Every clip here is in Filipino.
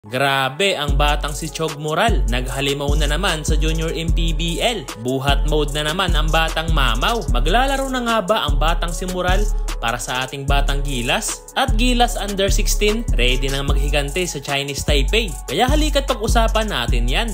Grabe ang batang si Chog Moral, naghalimaw na naman sa Junior MPBL. Buhat mode na naman ang batang mamaw. Maglalaro na nga ba ang batang si Moral para sa ating batang Gilas? At Gilas under 16 ready nang maghigante sa Chinese Taipei. Kaya halika't pag-usapan natin yan.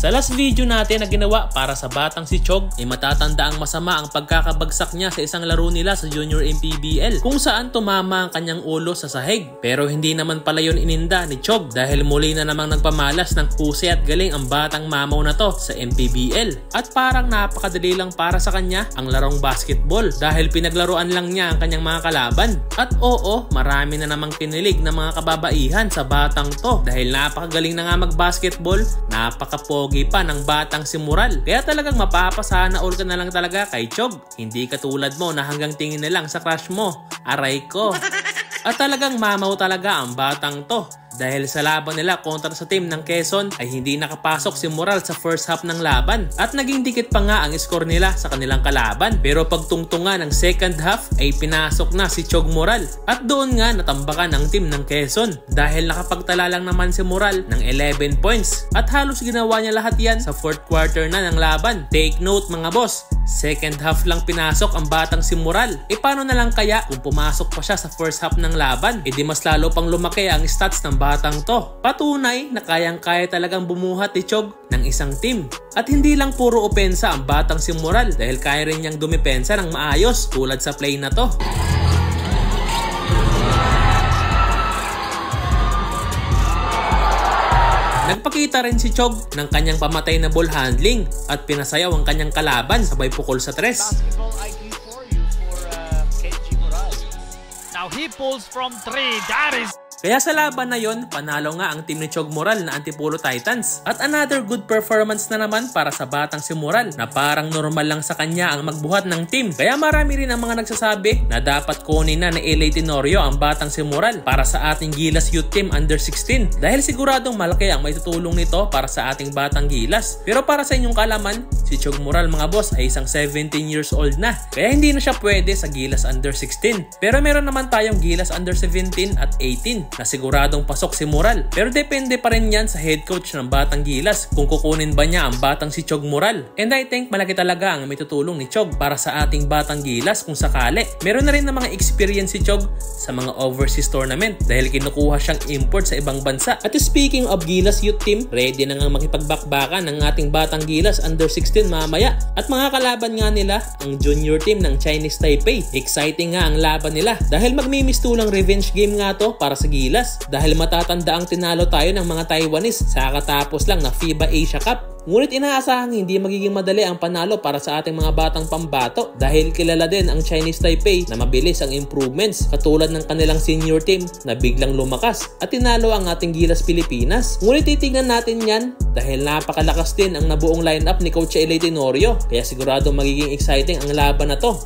Sa last video natin na ginawa para sa batang si Chog, ay matatanda ang masama ang pagkakabagsak niya sa isang laro nila sa Junior MPBL kung saan tumama ang kanyang ulo sa sahig. Pero hindi naman pala yun ininda ni Chog dahil muli na namang nagpamalas ng husay at galing ang batang mamaw na to sa MPBL. At parang napakadali lang para sa kanya ang larong basketball dahil pinaglaruan lang niya ang kanyang mga kalaban. At oo, marami na namang kinilig na mga kababaihan sa batang to dahil napakagaling na nga mag-basketball, napakapogi pa ng batang si Moral. Kaya talagang mapapasana all ka na lang talaga kay Chog. Hindi katulad mo na hanggang tingin na lang sa crush mo. Aray ko. At talagang mamaw talaga ang batang to. Dahil sa laban nila kontra sa team ng Quezon ay hindi nakapasok si Moral sa first half ng laban at naging dikit pa nga ang score nila sa kanilang kalaban. Pero pagtungtungan ng second half ay pinasok na si Chog Moral at doon nga natambakan ang team ng Quezon dahil nakapagtala lang naman si Moral ng 11 points at halos ginawa niya lahat yan sa fourth quarter na ng laban. Take note mga boss, second half lang pinasok ang batang si Moral. E paano na lang kaya kung pumasok pa siya sa first half ng laban? E di mas lalo pang lumaki ang stats ng batang to. Patunay na kayang-kaya talagang bumuhat ni Chog ng isang team. At hindi lang puro opensa ang batang si Moral dahil kaya rin niyang dumepensa ng maayos tulad sa play na to. Nagpakita rin si Chog ng kanyang pamatay na ball handling at pinasayaw ang kanyang kalaban sabay pukol sa tres. Now he pulls from 3. That is... Kaya sa laban na yon, panalo nga ang team ni Chog Moral na Antipolo Titans. At another good performance na naman para sa batang si Moral na parang normal lang sa kanya ang magbuhat ng team. Kaya marami rin ang mga nagsasabi na dapat kunin na ni LA Tenorio ang batang si Moral para sa ating Gilas Youth Team under 16. Dahil siguradong malaki ang maitutulong nito para sa ating batang Gilas. Pero para sa inyong kalaman, si Chog Moral mga boss ay isang 17 years old na. Kaya hindi na siya pwede sa Gilas under 16. Pero meron naman tayong Gilas under 17 at 18. Na siguradong pasok si Moral. Pero depende pa rin yan sa head coach ng batang Gilas kung kukunin ba niya ang batang si Chog Moral. And I think malaki talaga ang may tutulong ni Chog para sa ating batang Gilas kung sakali. Meron na rin na mga experience si Chog sa mga overseas tournament dahil kinukuha siyang import sa ibang bansa. At speaking of Gilas Youth Team, ready na nga makipagbakbakan ng ating batang Gilas under 16 mamaya. At mga kalaban nga nila ang junior team ng Chinese Taipei. Exciting nga ang laban nila dahil magmimistulang revenge game nga to para sa Gilas dahil matatanda ang tinalo tayo ng mga Taiwanese sa katapos lang na FIBA Asia Cup. Ngunit inaasahang hindi magiging madali ang panalo para sa ating mga batang pambato dahil kilala din ang Chinese Taipei na mabilis ang improvements katulad ng kanilang senior team na biglang lumakas at tinalo ang ating Gilas Pilipinas. Ngunit titignan natin yan dahil napakalakas din ang nabuong lineup ni Coach LA Tenorio kaya sigurado magiging exciting ang laban na to.